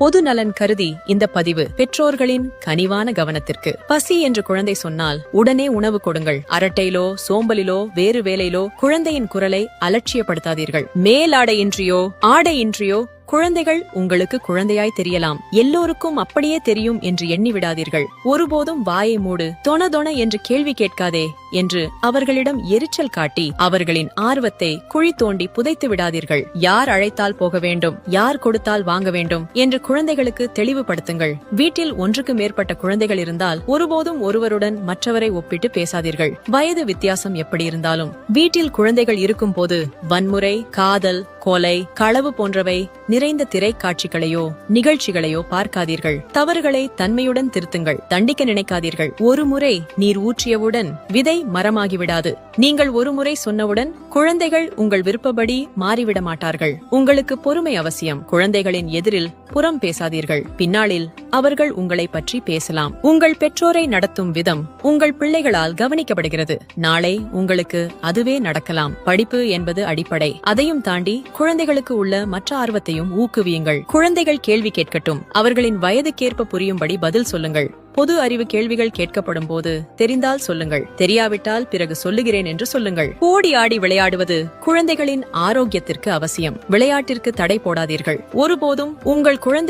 பொது நலன் கருதி இந்த பதிவு பெற்றோர்களின் கனிவான கவனத்திற்கு. பசி என்று குழந்தை சொன்னால் உடனே உணவு கொடுங்கள். அரட்டையிலோ சோம்பலிலோ வேறு வேலையிலோ குழந்தையின் குரலை அலட்சியப்படுத்தாதீர்கள். மேலாடையின்றியோ ஆடையின்றியோ குழந்தைகள் உங்களுக்கு குழந்தையாய் தெரியலாம். எல்லோருக்கும் அப்படியே தெரியும் என்று எண்ணி விடாதீர்கள். ஒருபோதும் வாயை மூடு, தொண தொண என்று கேள்வி கேட்காதே என்று அவர்களிடம் எரிச்சல் காட்டி அவர்களின் ஆர்வத்தை குழி தோண்டி புதைத்து விடாதீர்கள். யார் அழைத்தால் போக வேண்டும், யார் கொடுத்தால் வாங்க வேண்டும் என்று குழந்தைகளுக்கு தெளிவுபடுத்துங்கள். வீட்டில் ஒன்றுக்கு மேற்பட்ட குழந்தைகள் இருந்தால் ஒருபோதும் ஒருவருடன் மற்றவரை ஒப்பிட்டு பேசாதீர்கள். வயது வித்தியாசம் எப்படி இருந்தாலும் வீட்டில் குழந்தைகள் இருக்கும் போது வன்முறை, காதல், கொலை, களவு போன்றவை நிறைந்த திரைக்காட்சிகளையோ நிகழ்ச்சிகளையோ பார்க்காதீர்கள். தவறுகளை தன்மையுடன் திருத்துங்கள். தண்டிக்க நினைக்காதீர்கள். ஒரு முறை நீர் ஊற்றியவுடன் விதை மரமாகிவிடாது. நீங்கள் ஒரு முறை சொன்னவுடன் குழந்தைகள் உங்கள் விருப்பப்படி மாறிவிட மாட்டார்கள். உங்களுக்கு பொறுமை அவசியம். குழந்தைகளின் எதிரில் புறம் பேசாதீர்கள். பின்னாளில் அவர்கள் உங்களை பற்றி பேசலாம். உங்கள் பெற்றோரை நடத்தும் விதம் உங்கள் பிள்ளைகளால் கவனிக்கப்படுகிறது. நாளை உங்களுக்கு அதுவே நடக்கலாம். படிப்பு என்பது அடிப்படை. அதையும் தாண்டி குழந்தைகளுக்கு உள்ள மற்ற ஆர்வத்தையும் ஊக்குவியுங்கள். குழந்தைகள் கேள்வி கேட்கட்டும். அவர்களின் வயதுக்கேற்ப புரியும்படி பதில் சொல்லுங்கள். பொது அறிவு கேள்விகள் கேட்கப்படும் போது தெரிந்தால் சொல்லுங்கள், தெரியாவிட்டால் பிறகு சொல்லுகிறேன் என்று சொல்லுங்கள். ஓடி ஆடி விளையாடுவது குழந்தைகளின் ஆரோக்கியத்திற்கு அவசியம். விளையாட்டிற்கு தடை போடாதீர்கள். ஒருபோதும் உங்கள் குழந்தைகள்